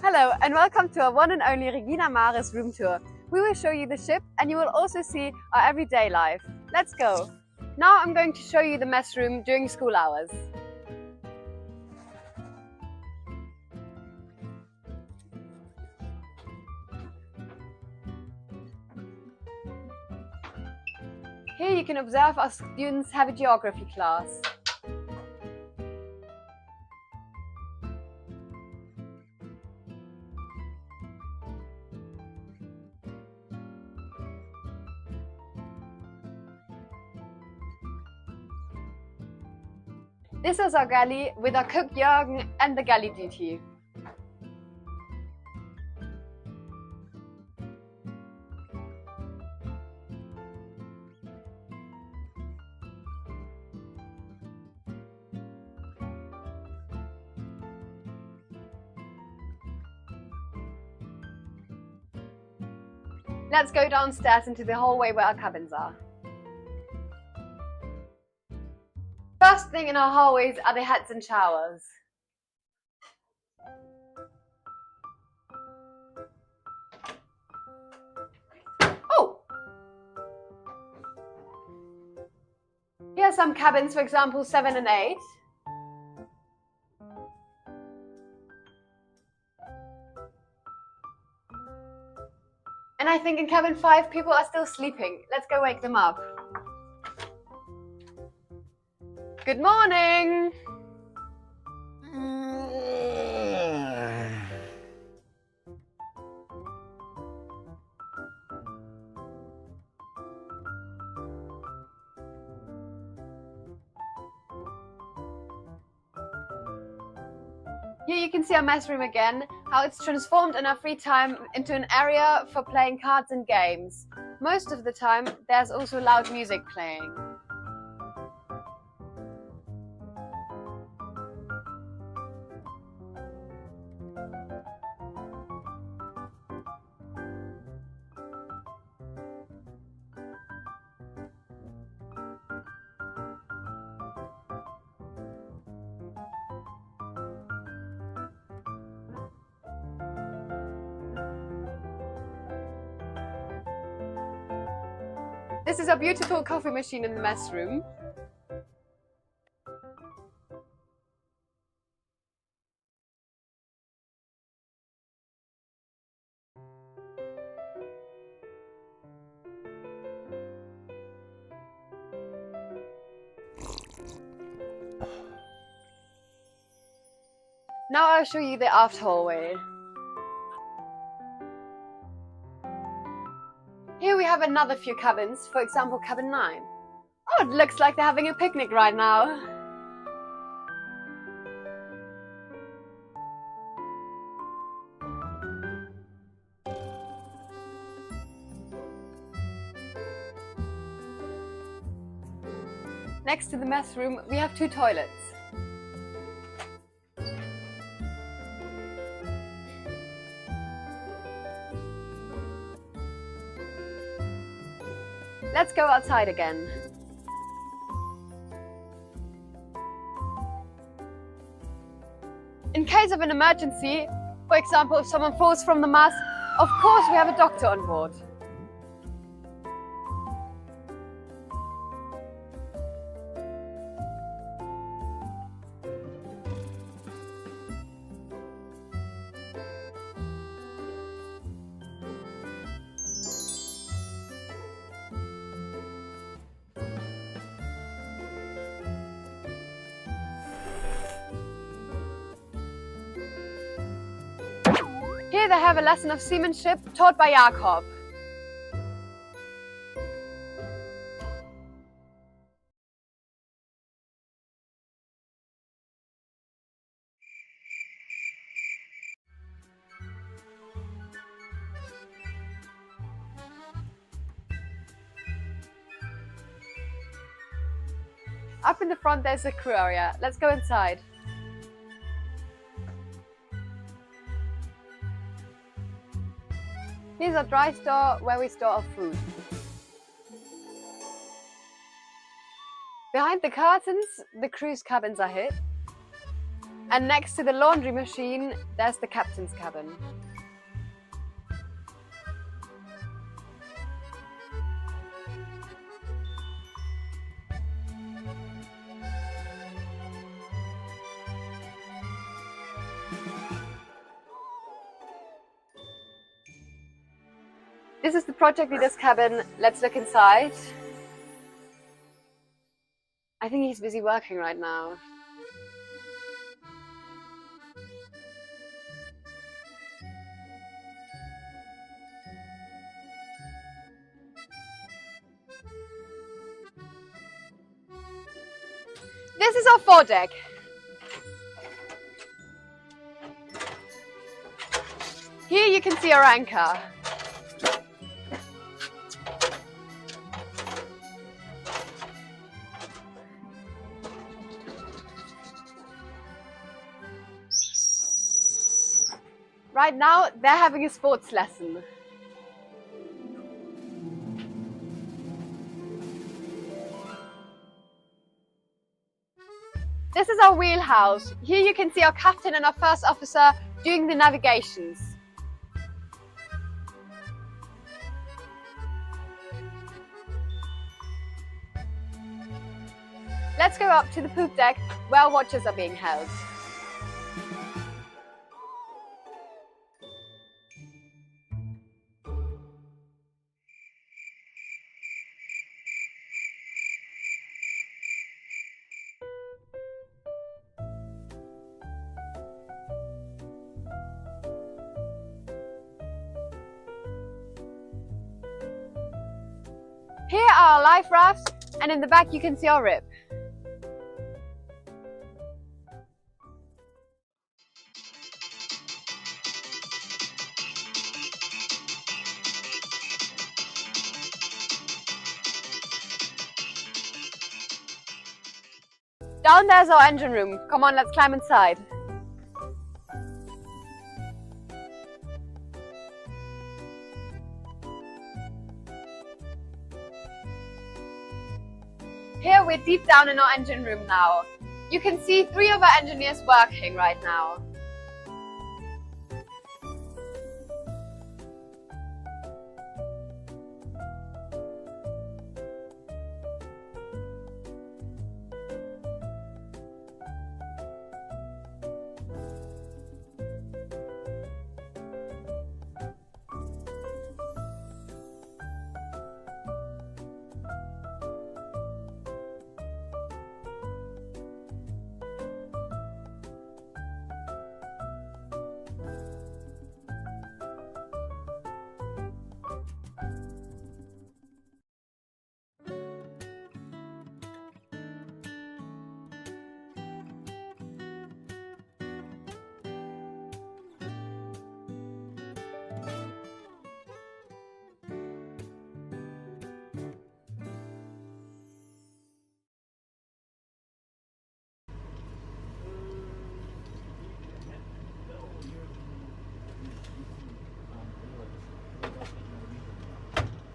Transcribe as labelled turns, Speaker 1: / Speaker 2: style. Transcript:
Speaker 1: Hello and welcome to our one and only Regina Maris room tour. We will show you the ship and you will also see our everyday life. Let's go! Now I'm going to show you the mess room during school hours. Here you can observe our students have a geography class. This is our galley with our cook Jürgen and the galley duty. Let's go downstairs into the hallway where our cabins are. First thing in our hallways are the heads and showers. Oh! Here are some cabins, for example 7 and 8. And I think in cabin 5 people are still sleeping. Let's go wake them up. Good morning! Here you can see our mess room again, how it's transformed in our free time into an area for playing cards and games. Most of the time, there's also loud music playing. This is our beautiful coffee machine in the mess room. Now I'll show you the aft hallway. Here we have another few cabins, for example cabin 9. Oh, it looks like they're having a picnic right now. Next to the mess room, we have 2 toilets. Let's go outside again. In case of an emergency, for example if someone falls from the mast, of course we have a doctor on board. Here they have a lesson of seamanship taught by Jakob. Up in the front there's the crew area. Let's go inside. Here's our dry store where we store our food. Behind the curtains, the crew's cabins are hid. And next to the laundry machine, there's the captain's cabin. This is the project leader's cabin. Let's look inside. I think he's busy working right now. This is our foredeck. Here you can see our anchor. Right now, they're having a sports lesson. This is our wheelhouse. Here you can see our captain and our first officer doing the navigations. Let's go up to the poop deck where watches are being held. Here are our life rafts, and in the back you can see our rib. Down there's our engine room. Come on, let's climb inside. Here we're deep down in our engine room now. You can see 3 of our engineers working right now.